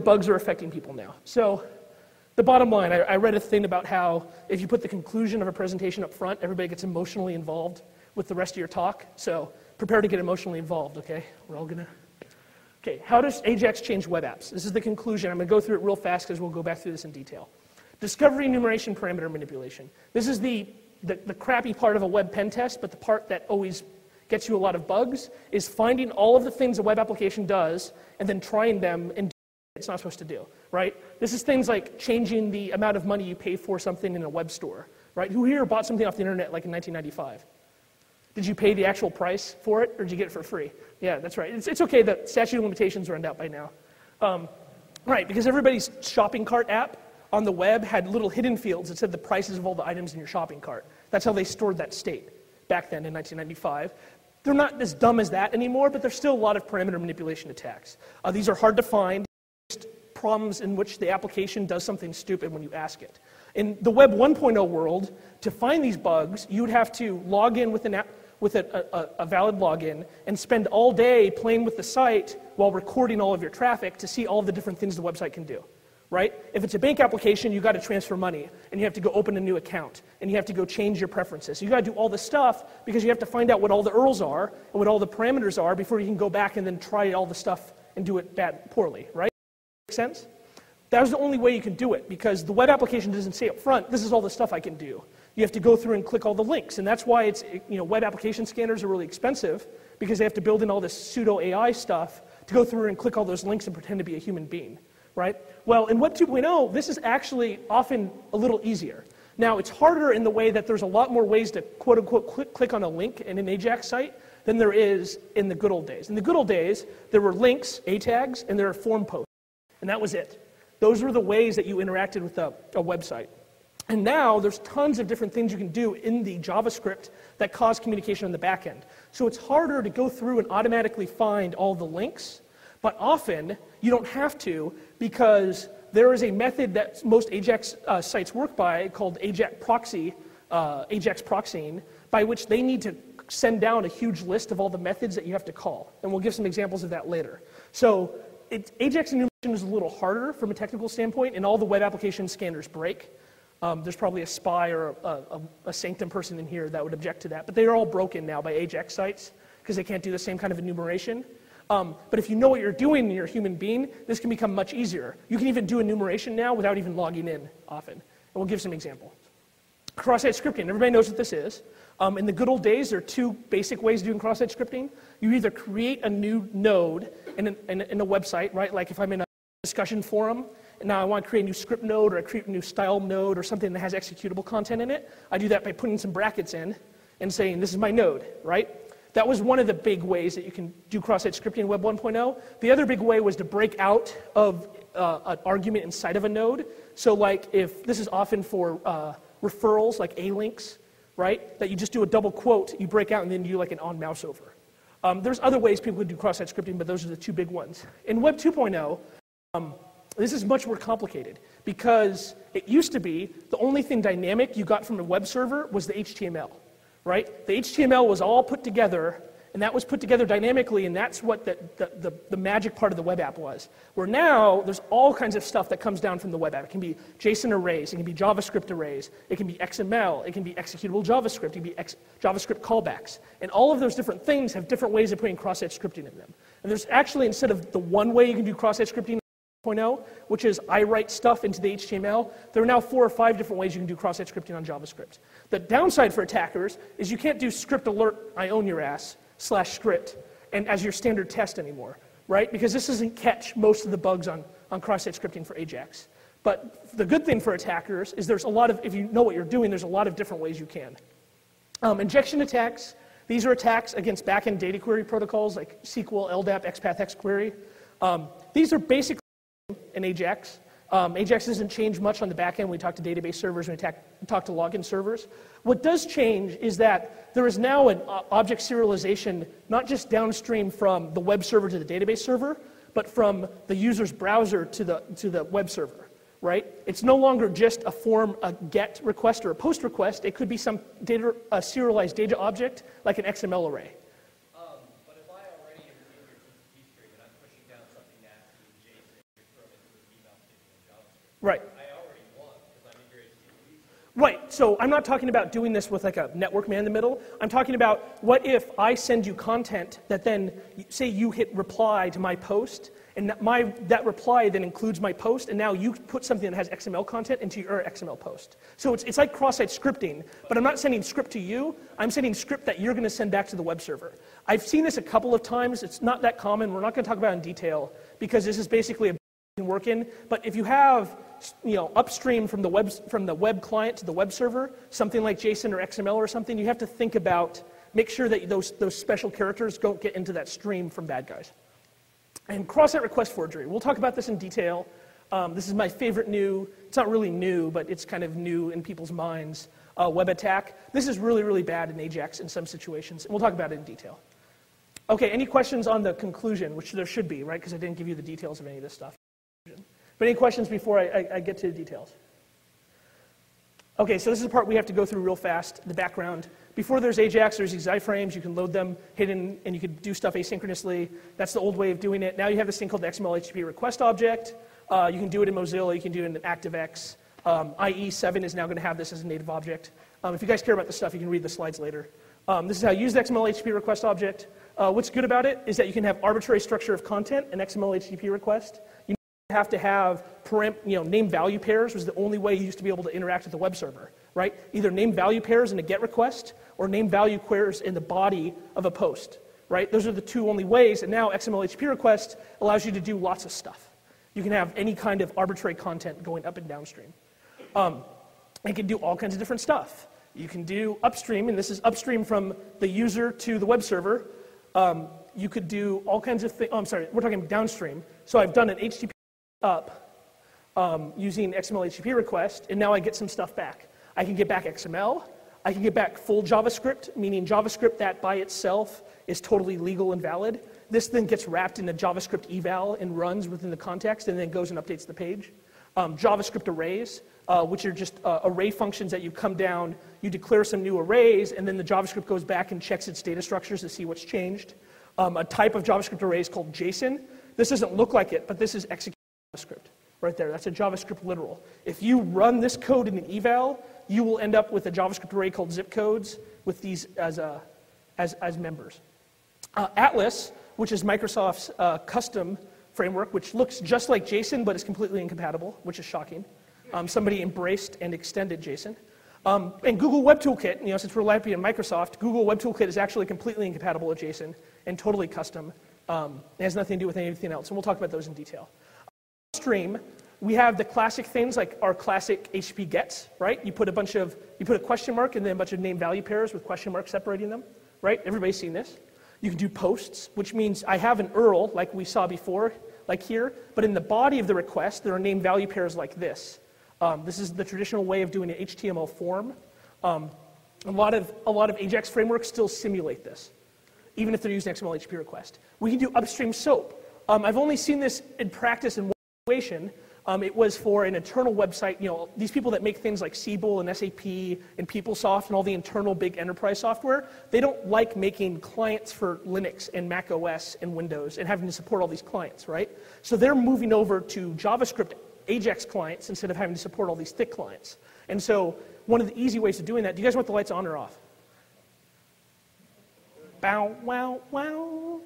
bugs are affecting people now. So the bottom line, I read a thing about how if you put the conclusion of a presentation up front, everybody gets emotionally involved with the rest of your talk. So prepare to get emotionally involved, okay? We're all gonna. Okay, how does Ajax change web apps? This is the conclusion. I'm gonna go through it real fast because we'll go back through this in detail. Discovery, enumeration, parameter manipulation. This is the crappy part of a web pen test, but the part that always gets you a lot of bugs is finding all of the things a web application does and then trying them and doing what it's not supposed to do, right? This is things like changing the amount of money you pay for something in a web store, right? Who here bought something off the internet like in 1995? Did you pay the actual price for it, or did you get it for free? Yeah, that's right. It's okay that statute of limitations run out by now. Right, because everybody's shopping cart app on the web had little hidden fields that said the prices of all the items in your shopping cart. That's how they stored that state back then in 1995. They're not as dumb as that anymore, but there's still a lot of parameter manipulation attacks. These are hard to find, problems in which the application does something stupid when you ask it. In the Web 1.0 world, to find these bugs, you would have to log in with an app, with a valid login and spend all day playing with the site while recording all of your traffic to see all of the different things the website can do, right? If it's a bank application, you got to transfer money, and you have to go open a new account, and you have to go change your preferences. You got to do all this stuff because you have to find out what all the URLs are and what all the parameters are before you can go back and then try all the stuff and do it poorly, right? Make sense? That was the only way you can do it, because the web application doesn't say up front, this is all the stuff I can do. You have to go through and click all the links, and that's why it's, web application scanners are really expensive, because they have to build in all this pseudo AI stuff to go through and click all those links and pretend to be a human being, right? Well, in Web 2.0, this is actually often a little easier. Now, it's harder in the way that there's a lot more ways to quote-unquote click on a link in an Ajax site than there is in the good old days. In the good old days, there were links, A tags, and there were form posts, and that was it. Those were the ways that you interacted with a website. And now there's tons of different things you can do in the JavaScript that cause communication on the back end. So it's harder to go through and automatically find all the links, but often you don't have to, because there is a method that most Ajax sites work by called Ajax proxying, by which they need to send down a huge list of all the methods that you have to call. And we'll give some examples of that later. So Ajax enumeration is a little harder from a technical standpoint, and all the web application scanners break. There's probably a spy or a Sanctum person in here that would object to that, but they are all broken now by Ajax sites because they can't do the same kind of enumeration. But if you know what you're doing and you're a human being, this can become much easier. You can even do enumeration now without even logging in often. And we'll give some examples. Cross-site scripting, everybody knows what this is. In the good old days, there are two basic ways of doing cross-site scripting. You either create a new node in a website, right? Like if I'm in a discussion forum, and now I want to create a new script node, or I create a new style node, or something that has executable content in it. I do that by putting some brackets in and saying, this is my node, right? That was one of the big ways that you can do cross-site scripting in Web 1.0. The other big way was to break out of an argument inside of a node. So like if this is often for referrals, like A-links, right? That you just do a double quote, you break out, and then you do like an on mouse over. There's other ways people could do cross-site scripting, but those are the two big ones. In Web 2.0, this is much more complicated, because it used to be the only thing dynamic you got from a web server was the HTML, right? The HTML was all put together, and that was put together dynamically, and that's what the magic part of the web app was. Where now, there's all kinds of stuff that comes down from the web app. It can be JSON arrays, it can be JavaScript arrays, it can be XML, it can be executable JavaScript, it can be JavaScript callbacks. And all of those different things have different ways of putting cross-site scripting in them. And there's actually, instead of the one way you can do cross-site scripting, which is I write stuff into the HTML, there are now 4 or 5 different ways you can do cross-site scripting on JavaScript. The downside for attackers is you can't do script alert, I own your ass, /script, and as your standard test anymore, right? Because this doesn't catch most of the bugs on cross-site scripting for Ajax. But the good thing for attackers is there's a lot of, if you know what you're doing, there's a lot of different ways you can. Injection attacks, these are attacks against backend data query protocols like SQL, LDAP, XPath, XQuery. These are basically in Ajax. Ajax doesn't change much on the back end when we talk to database servers, when we talk to login servers. What does change is that there is now an object serialization, not just downstream from the web server to the database server, but from the user's browser to the web server, right? It's no longer just a GET request or a POST request. It could be some a serialized data object, like an XML array. But if I already am in your TCP stream and I'm pushing down something nasty in JSON, you're throwing into the Right. Right, so I'm not talking about doing this with like a network man in the middle. I'm talking about what if I send you content that then, say you hit reply to my post, and that reply then includes my post, and now you put something that has XML content into your XML post. So it's like cross-site scripting, but I'm not sending script to you, I'm sending script that you're gonna send back to the web server. I've seen this a couple of times, it's not that common, we're not gonna talk about it in detail, because this is basically a can work in, but if you have upstream from the web client to the web server, something like JSON or XML or something, you have to think about, make sure that those special characters don't get into that stream from bad guys. And cross-site request forgery. We'll talk about this in detail. This is my favorite new, it's not really new, but it's kind of new in people's minds, web attack. This is really, really bad in Ajax in some situations, and we'll talk about it in detail. Okay, any questions on the conclusion, which there should be, right, because I didn't give you the details of any of this stuff. But any questions before I get to the details? Okay, so this is the part we have to go through real fast, the background. Before there's Ajax, there's these iframes. You can load them hidden, and you can do stuff asynchronously. That's the old way of doing it. Now you have this thing called the XML HTTP request object. You can do it in Mozilla. You can do it in ActiveX. IE7 is now going to have this as a native object. If you guys care about this stuff, you can read the slides later. This is how you use the XML HTTP request object. What's good about it is that you can have arbitrary structure of content in XML HTTP request. You have to have name value pairs was the only way you used to be able to interact with the web server, right? Either name value pairs in a GET request or name value pairs in the body of a post, right? Those are the two only ways, and now XML HTTP request allows you to do lots of stuff. You can have any kind of arbitrary content going up and downstream. It can do all kinds of different stuff. You can do upstream, and this is upstream from the user to the web server. You could do all kinds of things. Oh, I'm sorry, we're talking downstream. So I've done an HTTP up using XML HTTP request, and now I get some stuff back. I can get back XML. I can get back full JavaScript, meaning JavaScript that by itself is totally legal and valid. This then gets wrapped in a JavaScript eval and runs within the context and then goes and updates the page. JavaScript arrays, which are just array functions that you come down, you declare some new arrays, and then the JavaScript goes back and checks its data structures to see what's changed. A type of JavaScript array is called JSON. This doesn't look like it, but this is execute JavaScript right there. That's a JavaScript literal. If you run this code in an eval, you will end up with a JavaScript array called zip codes with these as members. Atlas, which is Microsoft's custom framework, which looks just like JSON but is completely incompatible, which is shocking. Somebody embraced and extended JSON. And Google Web Toolkit, since we're lapping in Microsoft, Google Web Toolkit is actually completely incompatible with JSON and totally custom. It has nothing to do with anything else, and we'll talk about those in detail. Upstream, we have the classic things like our classic HTTP gets, right? You put a question mark and then a bunch of name value pairs with question marks separating them, right? Everybody's seen this. You can do posts, which means I have an URL like we saw before, like here, but in the body of the request, there are name value pairs like this. This is the traditional way of doing an HTML form. A lot of Ajax frameworks still simulate this, even if they're using XML HTTP request. We can do upstream SOAP. I've only seen this in practice in one situation. It was for an internal website. These people that make things like Siebel and SAP and PeopleSoft and all the internal big enterprise software, they don't like making clients for Linux and Mac OS and Windows and having to support all these clients, right? So they're moving over to JavaScript Ajax clients instead of having to support all these thick clients. And so one of the easy ways of doing that, do you guys want the lights on or off? Bow, wow, wow.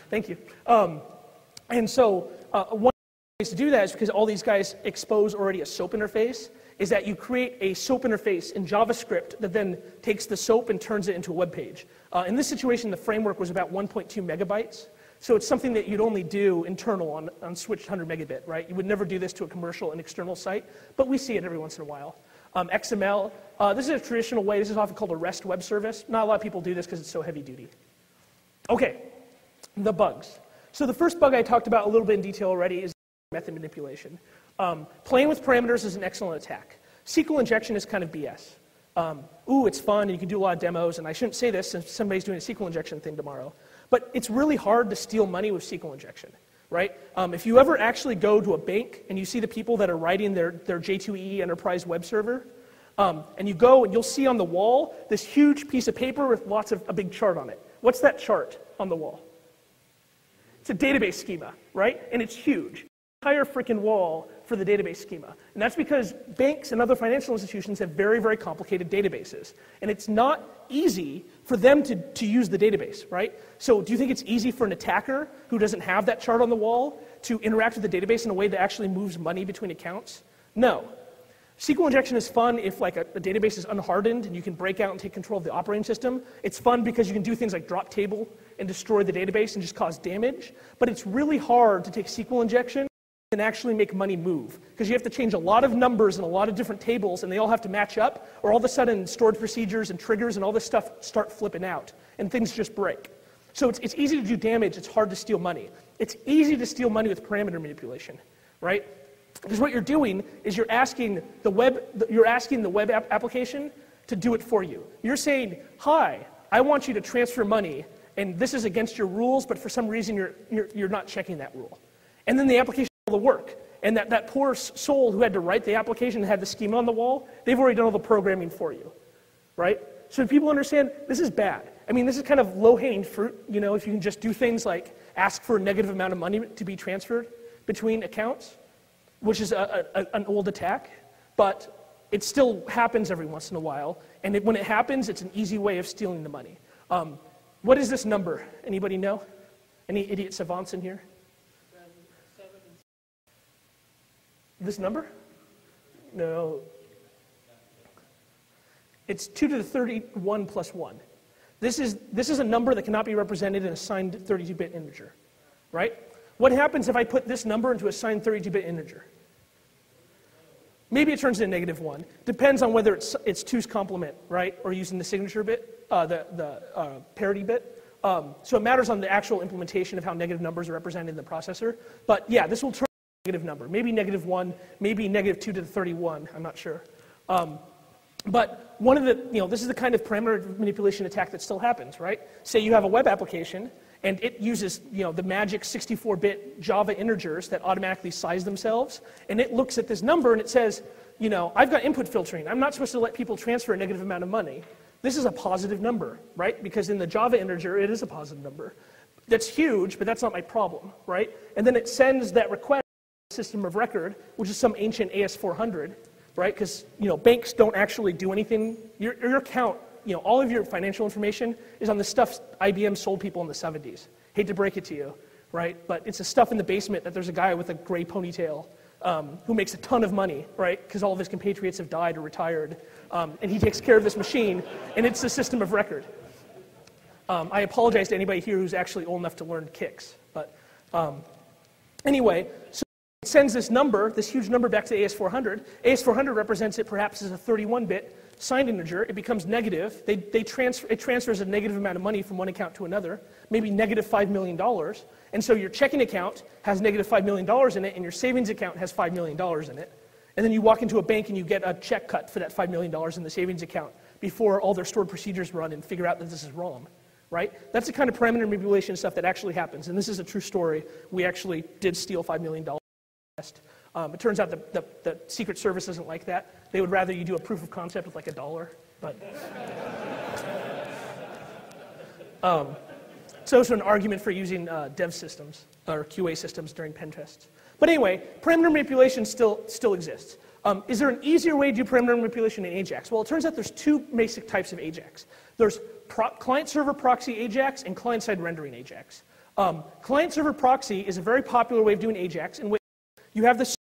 Thank you. And so one ways to do that is because all these guys expose already a SOAP interface, is that you create a SOAP interface in JavaScript that then takes the SOAP and turns it into a web page. In this situation, the framework was about 1.2 megabytes. So it's something that you'd only do internal on switched 100 megabit, right? You would never do this to a commercial and external site, but we see it every once in a while. XML, this is a traditional way. This is often called a REST web service. Not a lot of people do this because it's so heavy duty. Okay, the bugs. So the first bug I talked about a little bit in detail already is method manipulation. Playing with parameters is an excellent attack. SQL injection is kind of BS. It's fun and you can do a lot of demos, and I shouldn't say this since somebody's doing a SQL injection thing tomorrow. But it's really hard to steal money with SQL injection, right? If you ever actually go to a bank and you see the people that are writing their J2EE enterprise web server, and you go and you'll see on the wall this huge piece of paper with a big chart on it. What's that chart on the wall? It's a database schema, right? And it's huge. entire freaking wall for the database schema. And that's because banks and other financial institutions have very, very complicated databases. And it's not easy for them to use the database, right? So do you think it's easy for an attacker who doesn't have that chart on the wall to interact with the database in a way that actually moves money between accounts? No. SQL injection is fun if like a database is unhardened and you can break out and take control of the operating system. It's fun because you can do things like drop table and destroy the database and just cause damage. But it's really hard to take SQL injection and actually make money move, because you have to change a lot of numbers and a lot of different tables, and they all have to match up, or all of a sudden stored procedures and triggers and all this stuff start flipping out, and things just break. So it's easy to do damage, it's hard to steal money. It's easy to steal money with parameter manipulation, right? Because what you're doing is you're asking the web application to do it for you. You're saying, hi, I want you to transfer money, and this is against your rules, but for some reason you're not checking that rule. And then the application the work. And that poor soul who had to write the application and had the schema on the wall, they've already done all the programming for you, right? So people understand this is bad. I mean, this is kind of low-hanging fruit, you know, if you can just do things like ask for a negative amount of money to be transferred between accounts, which is an old attack, but it still happens every once in a while. And when it happens, it's an easy way of stealing the money. What is this number? Anybody know? Any idiot savants in here? This number? No. It's 2 to the 31 plus 1. This is a number that cannot be represented in a signed 32-bit integer, right? What happens if I put this number into a signed 32-bit integer? Maybe it turns into -1. Depends on whether it's 2's complement, right, or using the signature bit, the parity bit. So it matters on the actual implementation of how negative numbers are represented in the processor. But yeah, this will turn negative number, maybe -1, maybe -2 to the 31, I'm not sure. But one of the, this is the kind of parameter manipulation attack that still happens, right? Say you have a web application and it uses, the magic 64-bit Java integers that automatically size themselves, and it looks at this number and it says, I've got input filtering. I'm not supposed to let people transfer a negative amount of money. This is a positive number, right? Because in the Java integer, it is a positive number. That's huge, but that's not my problem, right? And then it sends that request system of record, which is some ancient AS400, right? Because banks don't actually do anything. Your account, all of your financial information is on the stuff IBM sold people in the 70s. Hate to break it to you, right? But it's the stuff in the basement that there's a guy with a gray ponytail who makes a ton of money, right? Because all of his compatriots have died or retired, and he takes care of this machine, and it's the system of record. I apologize to anybody here who's actually old enough to learn kicks, but anyway, so it sends this number, this huge number, back to AS400. AS400 represents it perhaps as a 31-bit signed integer. It becomes negative. It transfers a negative amount of money from one account to another, maybe -$5 million. And so your checking account has -$5 million in it, and your savings account has $5 million in it. And then you walk into a bank and you get a check cut for that $5 million in the savings account before all their stored procedures run and figure out that this is wrong. Right? That's the kind of parameter manipulation stuff that actually happens. And this is a true story. We actually did steal $5 million. It turns out the Secret Service isn't like that. They would rather you do a proof of concept with like $1. But so it's an argument for using dev systems or QA systems during pen tests. But anyway, parameter manipulation still exists. Is there an easier way to do parameter manipulation in AJAX? Well, it turns out there's two basic types of AJAX. There's client-server proxy AJAX and client-side rendering AJAX. Client-server proxy is a very popular way of doing AJAX in which you have this